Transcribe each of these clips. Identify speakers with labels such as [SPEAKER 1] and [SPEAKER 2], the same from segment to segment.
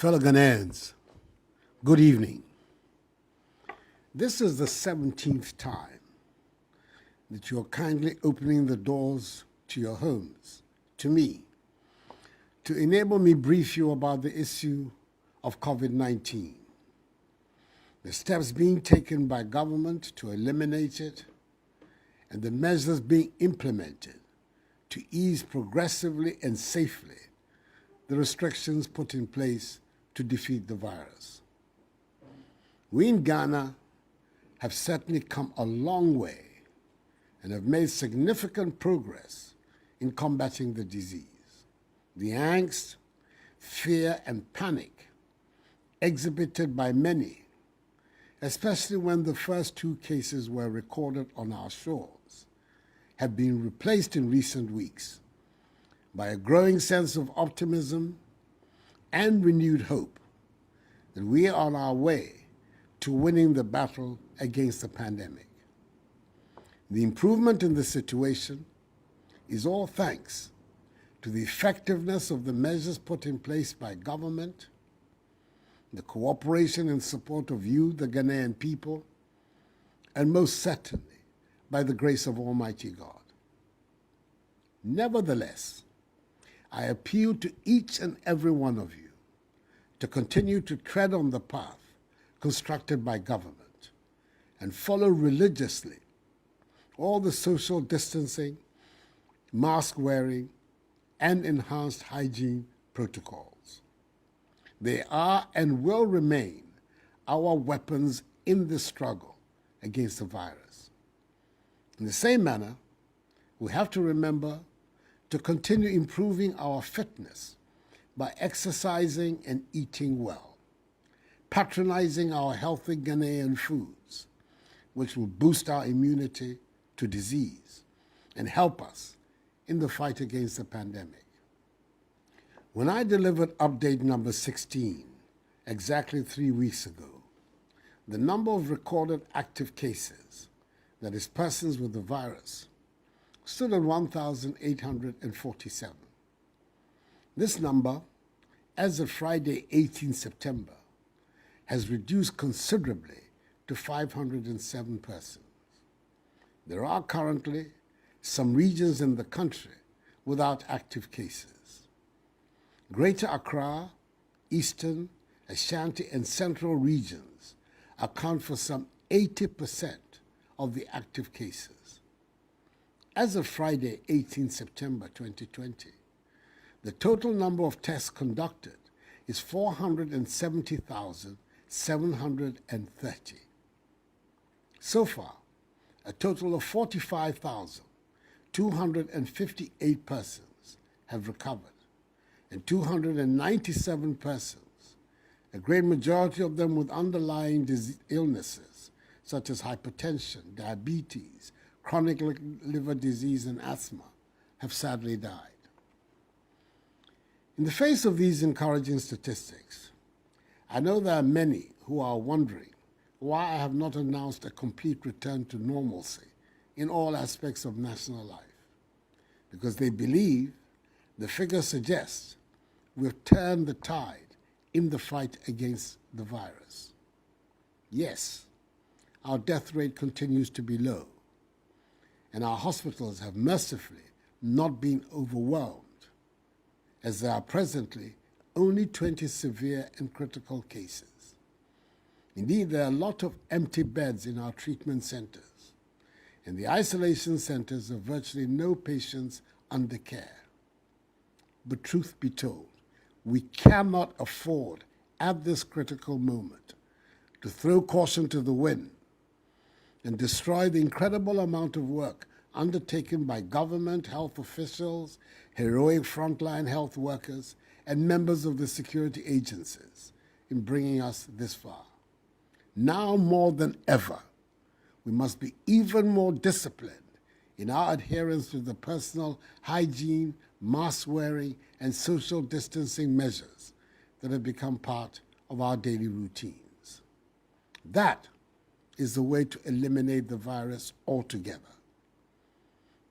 [SPEAKER 1] Fellow Ghanaians, good evening. This is the 17th time that you are kindly opening the doors to your homes, to me, to enable me brief you about the issue of COVID-19, the steps being taken by government to eliminate it, and the measures being implemented to ease progressively and safely the restrictions put in place to defeat the virus. We in Ghana have certainly come a long way and have made significant progress in combating the disease. The angst, fear, and panic exhibited by many, especially when the first 2 cases were recorded on our shores, have been replaced in recent weeks by a growing sense of optimism and renewed hope that we are on our way to winning the battle against the pandemic. The improvement in the situation is all thanks to the effectiveness of the measures put in place by government, the cooperation and support of you, the Ghanaian people, and most certainly by the grace of Almighty God. Nevertheless, I appeal to each and every one of you to continue to tread on the path constructed by government and follow religiously all the social distancing, mask wearing, and enhanced hygiene protocols. They are and will remain our weapons in the struggle against the virus. In the same manner, we have to remember to continue improving our fitness by exercising and eating well, patronizing our healthy Ghanaian foods, which will boost our immunity to disease and help us in the fight against the pandemic. When I delivered update number 16, exactly 3 weeks ago, the number of recorded active cases, that is persons with the virus, stood at 1,847. This number, as of Friday, 18 September, has reduced considerably to 507 persons. There are currently some regions in the country without active cases. Greater Accra, Eastern, Ashanti, and Central regions account for some 80% of the active cases. As of Friday, 18 September 2020, the total number of tests conducted is 470,730. So far, a total of 45,258 persons have recovered, and 297 persons, a great majority of them with underlying illnesses such as hypertension, diabetes, chronic liver disease, and asthma, have sadly died. In the face of these encouraging statistics, I know there are many who are wondering why I have not announced a complete return to normalcy in all aspects of national life, because they believe the figures suggest we've turned the tide in the fight against the virus. Yes, our death rate continues to be low, and our hospitals have mercifully not been overwhelmed, as there are presently only 20 severe and critical cases. Indeed, there are a lot of empty beds in our treatment centers. In the isolation centers are virtually no patients under care. But truth be told, we cannot afford at this critical moment to throw caution to the wind and destroy the incredible amount of work undertaken by government, health officials, heroic frontline health workers, and members of the security agencies in bringing us this far. Now more than ever, we must be even more disciplined in our adherence to the personal hygiene, mask wearing, and social distancing measures that have become part of our daily routines. That is the way to eliminate the virus altogether.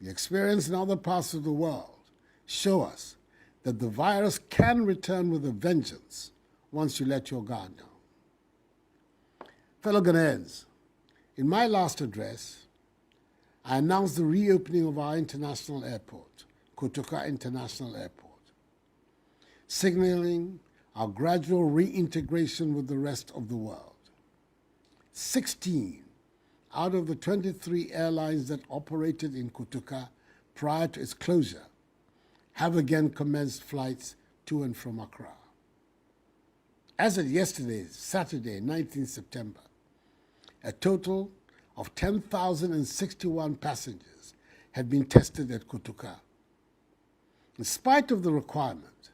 [SPEAKER 1] The experience in other parts of the world show us that the virus can return with a vengeance once you let your guard down. Fellow Ghanaians, in my last address, I announced the reopening of our international airport, Kotoka International Airport, signaling our gradual reintegration with the rest of the world. 16 out of the 23 airlines that operated in Kotoka prior to its closure have again commenced flights to and from Accra. As of yesterday, Saturday, 19 September, a total of 10,061 passengers had been tested at Kotoka. In spite of the requirement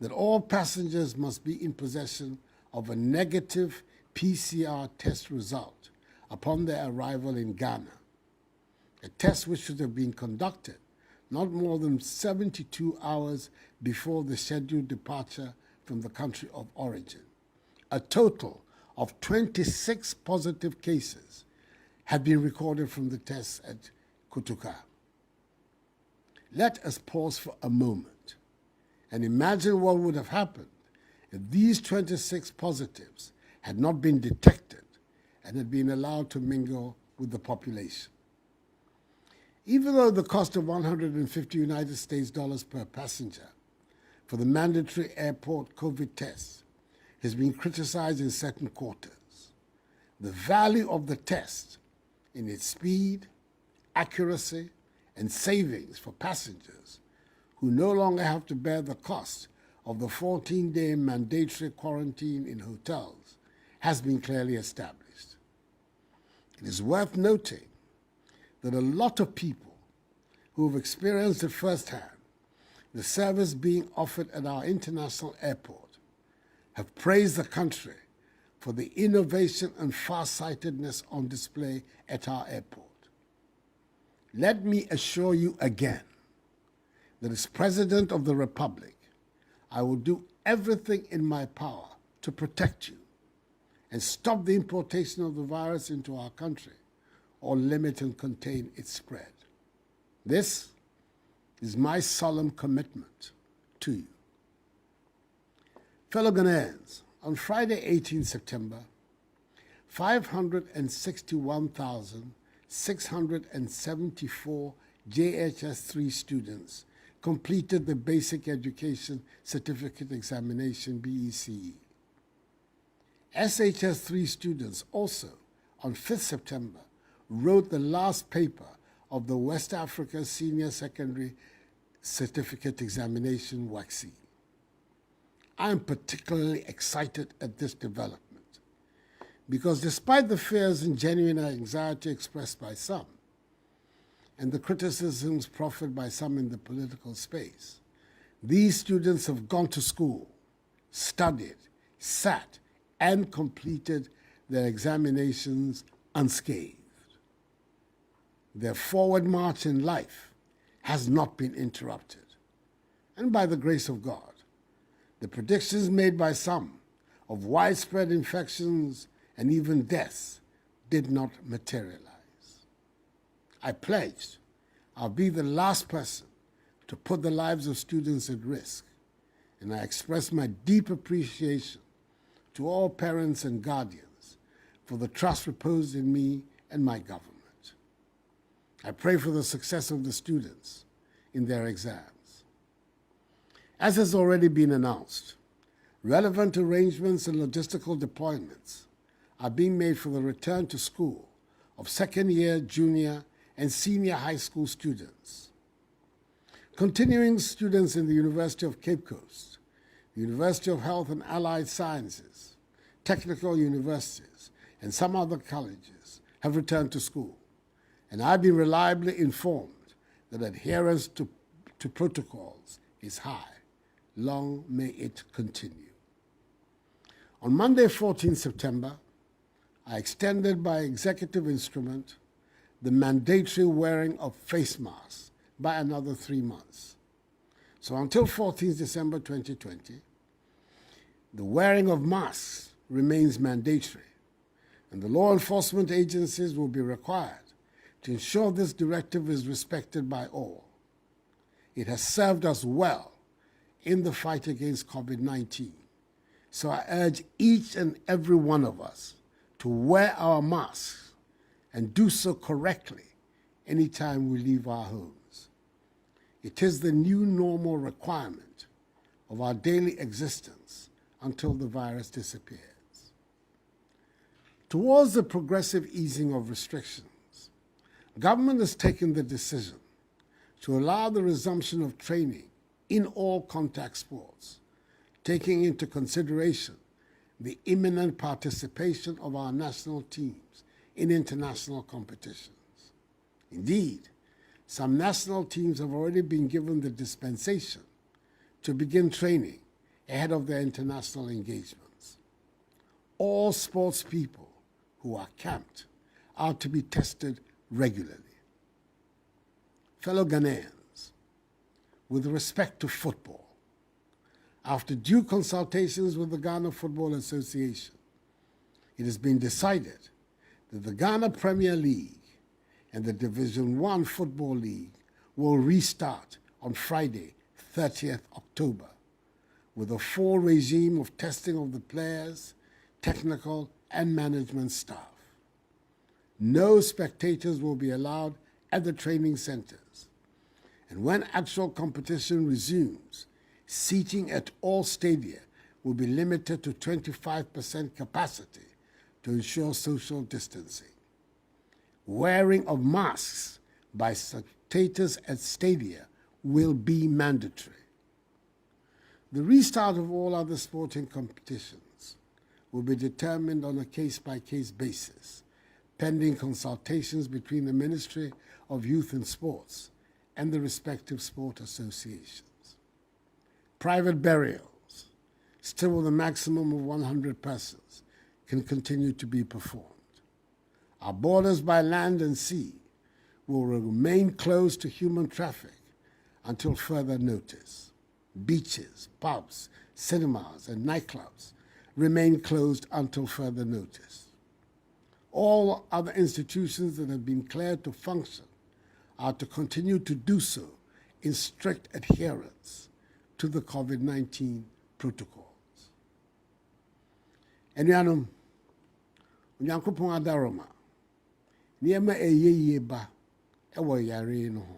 [SPEAKER 1] that all passengers must be in possession of a negative PCR test result upon their arrival in Ghana, a test which should have been conducted not more than 72 hours before the scheduled departure from the country of origin. A total of 26 positive cases had been recorded from the tests at Kotoka. Let us pause for a moment and imagine what would have happened if these 26 positives had not been detected and had been allowed to mingle with the population. Even though the cost of 150 United States dollars per passenger for the mandatory airport COVID tests has been criticized in certain quarters, the value of the test in its speed, accuracy, and savings for passengers who no longer have to bear the cost of the 14-day mandatory quarantine in hotels has been clearly established. It is worth noting that a lot of people who have experienced it firsthand, the service being offered at our international airport, have praised the country for the innovation and farsightedness on display at our airport. Let me assure you again that as President of the Republic, I will do everything in my power to protect you and stop the importation of the virus into our country or limit and contain its spread. This is my solemn commitment to you. Fellow Ghanaians, on Friday, 18 September, 561,674 JHS3 students completed the Basic Education Certificate Examination, BECE. SHS3 students also, on 5th September, wrote the last paper of the West Africa Senior Secondary Certificate Examination, WACSE. I am particularly excited at this development because despite the fears and genuine anxiety expressed by some and the criticisms proffered by some in the political space, these students have gone to school, studied, sat, and completed their examinations unscathed. Their forward march in life has not been interrupted. And by the grace of God, the predictions made by some of widespread infections and even deaths did not materialize. I pledged I'll be the last person to put the lives of students at risk, and I express my deep appreciation to all parents and guardians for the trust reposed in me and my government. I pray for the success of the students in their exams. As has already been announced, relevant arrangements and logistical deployments are being made for the return to school of second-year, junior, and senior high school students. Continuing students in the University of Cape Coast, the University of Health and Allied Sciences, technical universities, and some other colleges have returned to school, and I've been reliably informed that adherence to protocols is high. Long may it continue. On Monday, 14 September, I extended by executive instrument the mandatory wearing of face masks by another 3 months. So until 14 December 2020, the wearing of masks remains mandatory, and the law enforcement agencies will be required to ensure this directive is respected by all. It has served us well in the fight against COVID-19, So I urge each and every one of us to wear our masks and do so correctly anytime we leave our homes. It is the new normal requirement of our daily existence until the virus disappears. Towards the progressive easing of restrictions, government has taken the decision to allow the resumption of training in all contact sports, taking into consideration the imminent participation of our national teams in international competitions. Indeed, some national teams have already been given the dispensation to begin training ahead of their international engagements. All sports people who are camped are to be tested regularly. Fellow Ghanaians, with respect to football, after due consultations with the Ghana Football Association, it has been decided that the Ghana Premier League and the Division I Football League will restart on Friday, 30th October, with a full regime of testing of the players, technical and management staff. No spectators will be allowed at the training centers. And when actual competition resumes, seating at all stadia will be limited to 25% capacity to ensure social distancing. Wearing of masks by spectators at stadia will be mandatory. The restart of all other sporting competitions will be determined on a case-by-case basis, pending consultations between the Ministry of Youth and Sports and the respective sport associations. Private burials, still with a maximum of 100 persons, can continue to be performed. Our borders by land and sea will remain closed to human traffic until further notice. Beaches, pubs, cinemas, and nightclubs remain closed until further notice. All other institutions that have been cleared to function are to continue to do so in strict adherence to the COVID-19 protocols. Enuanom, Onyankopɔn adaroma, nneɛma ɛyɛ ba ɛwɔ yare no ho.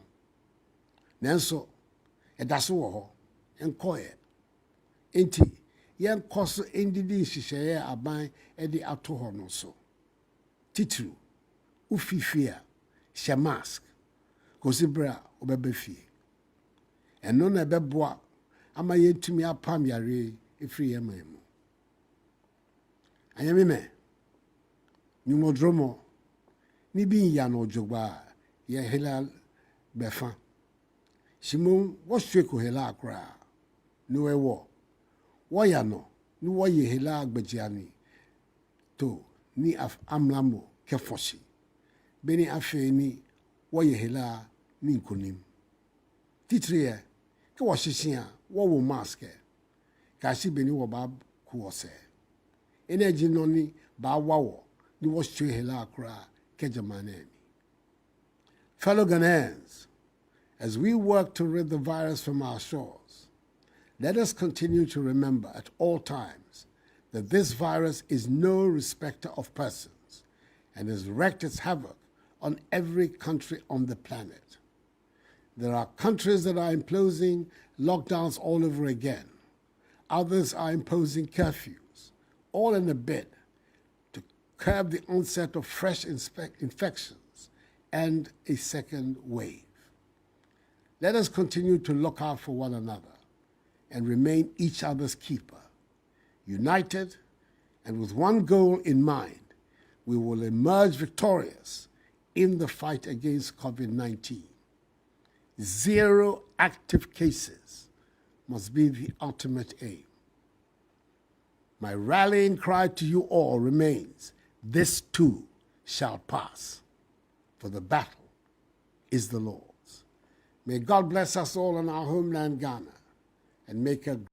[SPEAKER 1] Nanso, ɛda so wɔ hɔ, ɛnkɔɛ. Enti, yɛnkɔ so ndidi nhyehyɛeɛ a aban ɛde ato hɔ no so. Titiri, ufifi a, hyɛ mask, kosi bere a wobɛba fie. Ɛno na ɛbɛboa ama yɛntumi apam yare ɛfiri yɛn man mu. Anyamime, nyumodromo, ni bi nyano jogba ye hela befa. Shimon, what shweko hela akra? No ewo. Wayano, no waye hela agbejiani. To, ni amlamo kefoshi. Beni afe ni waye hela ni nkunim. Titriye, ke washishia, wawo maske. Kashi beni wabab kuwose. Energy noni ba wawo ni washwe hela akra kejamaneni. Fellow Ghanaians, as we work to rid the virus from our shores, let us continue to remember at all times that this virus is no respecter of persons and has wreaked its havoc on every country on the planet. There are countries that are imposing lockdowns all over again. Others are imposing curfews, all in a bid to curb the onset of fresh infections and a second wave. Let us continue to look out for one another and remain each other's keeper. United and with one goal in mind, we will emerge victorious in the fight against COVID-19. 0 active cases must be the ultimate aim. My rallying cry to you all remains, this too shall pass, for the battle is the Lord's. May God bless us all in our homeland, Ghana, and make a